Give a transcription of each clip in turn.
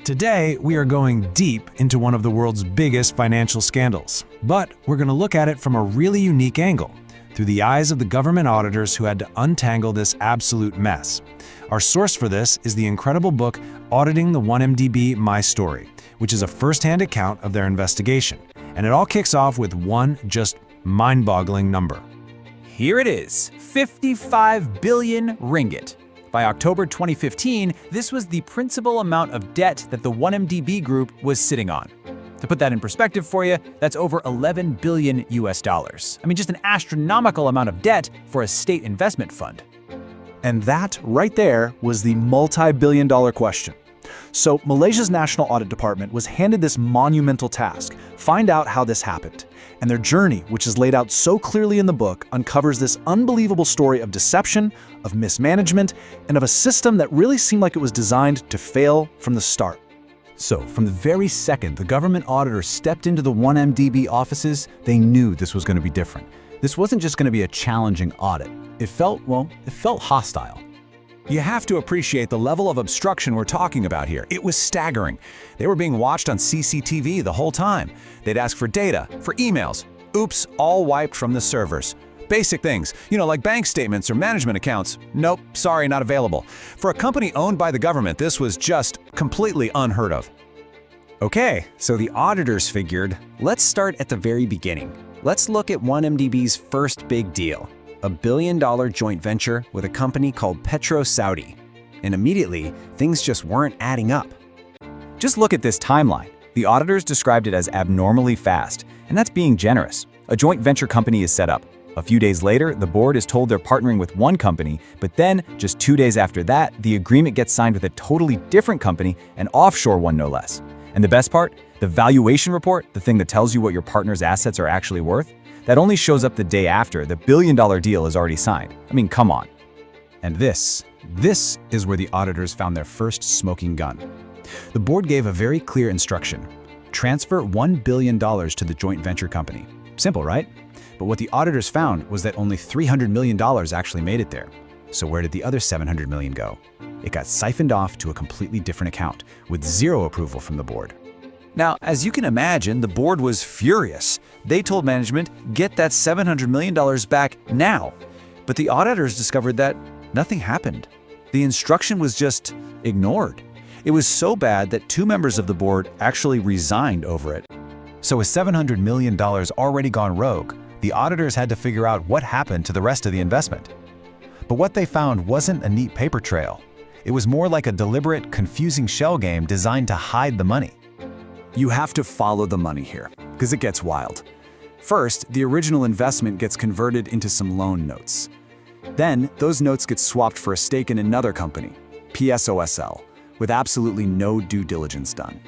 Today, we are going deep into one of the world's biggest financial scandals, but we're going to look at it from a really unique angle, through the eyes of the government auditors who had to untangle this absolute mess. Our source for this is the incredible book Auditing the 1MDB My Story, which is a first-hand account of their investigation. And it all kicks off with one just mind-boggling number. Here it is, 55 billion ringgit. By October 2015, this was the principal amount of debt that the 1MDB group was sitting on. To put that in perspective for you, that's over 11 billion US dollars. I mean, just an astronomical amount of debt for a state investment fund. And that, right there, was the multi-billion-dollar question. So Malaysia's National Audit Department was handed this monumental task: find out how this happened. And their journey, which is laid out so clearly in the book, uncovers this unbelievable story of deception, of mismanagement, and of a system that really seemed like it was designed to fail from the start. So, from the very second the government auditor stepped into the 1MDB offices, they knew this was going to be different. This wasn't just going to be a challenging audit. It felt hostile. You have to appreciate the level of obstruction we're talking about here. It was staggering. They were being watched on CCTV the whole time. They'd ask for data, for emails. Oops, all wiped from the servers. Basic things, like bank statements or management accounts. Nope, sorry, not available. For a company owned by the government, this was just completely unheard of. Okay, so the auditors figured, let's start at the very beginning. Let's look at 1MDB's first big deal. A $1 billion joint venture with a company called Petro Saudi. And immediately, things just weren't adding up. Just look at this timeline. The auditors described it as abnormally fast, and that's being generous. A joint venture company is set up. A few days later, the board is told they're partnering with one company, but then, just 2 days after that, the agreement gets signed with a totally different company, an offshore one no less. And the best part? The valuation report, the thing that tells you what your partner's assets are actually worth, that only shows up the day after the $1 billion deal is already signed. I mean, come on. And this is where the auditors found their first smoking gun. The board gave a very clear instruction: transfer $1 billion to the joint venture company. Simple, right? But what the auditors found was that only $300 million actually made it there. So where did the other $700 million go? It got siphoned off to a completely different account, with zero approval from the board. Now, as you can imagine, the board was furious. They told management, get that $700 million back now. But the auditors discovered that nothing happened. The instruction was just ignored. It was so bad that 2 members of the board actually resigned over it. So with $700 million already gone rogue, the auditors had to figure out what happened to the rest of the investment. But what they found wasn't a neat paper trail. It was more like a deliberate, confusing shell game designed to hide the money. You have to follow the money here, because it gets wild. First, the original investment gets converted into some loan notes. Then, those notes get swapped for a stake in another company, PSOSL, with absolutely no due diligence done.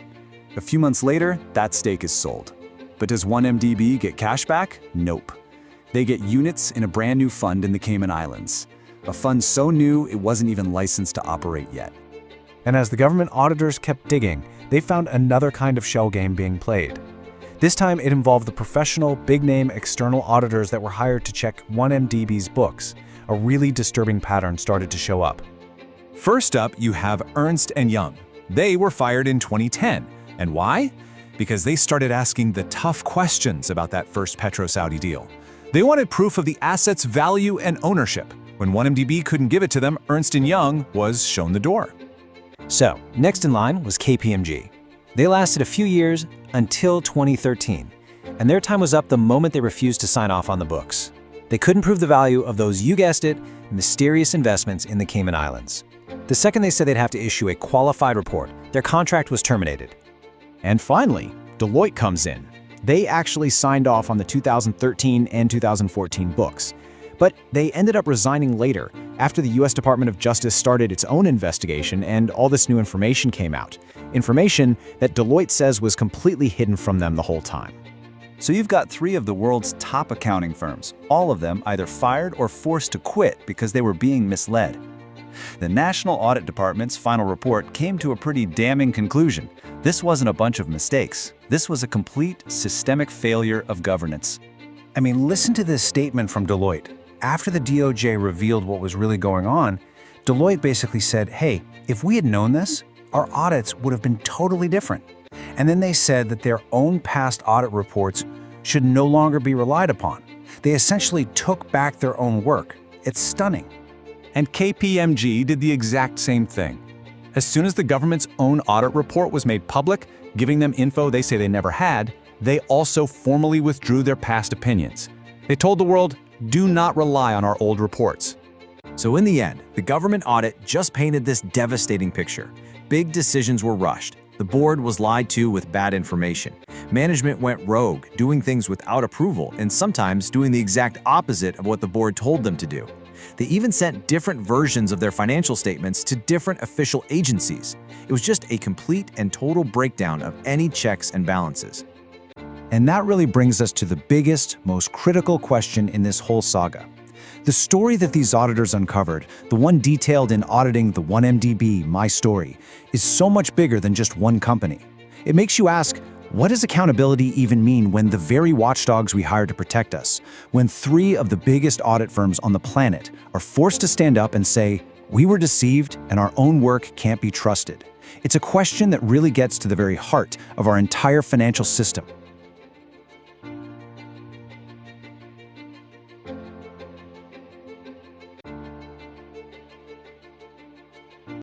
A few months later, that stake is sold. But does 1MDB get cash back? Nope. They get units in a brand new fund in the Cayman Islands. A fund so new it wasn't even licensed to operate yet. And as the government auditors kept digging, they found another kind of shell game being played. This time it involved the professional, big-name external auditors that were hired to check 1MDB's books. A really disturbing pattern started to show up. First up, you have Ernst & Young. They were fired in 2010. And why? Because they started asking the tough questions about that first Petro Saudi deal. They wanted proof of the asset's value and ownership. When 1MDB couldn't give it to them, Ernst & Young was shown the door. So, next in line was KPMG. They lasted a few years until 2013, and their time was up the moment they refused to sign off on the books. They couldn't prove the value of those, you guessed it, mysterious investments in the Cayman Islands. The second they said they'd have to issue a qualified report, their contract was terminated. And finally, Deloitte comes in. They actually signed off on the 2013 and 2014 books. But they ended up resigning later, after the US Department of Justice started its own investigation and all this new information came out. Information that Deloitte says was completely hidden from them the whole time. So you've got 3 of the world's top accounting firms, all of them either fired or forced to quit because they were being misled. The National Audit Department's final report came to a pretty damning conclusion. This wasn't a bunch of mistakes. This was a complete systemic failure of governance. I mean, listen to this statement from Deloitte. After the DOJ revealed what was really going on, Deloitte basically said, hey, if we had known this, our audits would have been totally different. And then they said that their own past audit reports should no longer be relied upon. They essentially took back their own work. It's stunning. And KPMG did the exact same thing. As soon as the government's own audit report was made public, giving them info they say they never had, they also formally withdrew their past opinions. They told the world, do not rely on our old reports. So in the end, the government audit just painted this devastating picture. Big decisions were rushed. The board was lied to with bad information. Management went rogue, doing things without approval and sometimes doing the exact opposite of what the board told them to do. They even sent different versions of their financial statements to different official agencies. It was just a complete and total breakdown of any checks and balances. And that really brings us to the biggest, most critical question in this whole saga. The story that these auditors uncovered, the one detailed in auditing the 1MDB, My Story, is so much bigger than just one company. It makes you ask, what does accountability even mean when the very watchdogs we hire to protect us, when 3 of the biggest audit firms on the planet are forced to stand up and say, we were deceived and our own work can't be trusted? It's a question that really gets to the very heart of our entire financial system.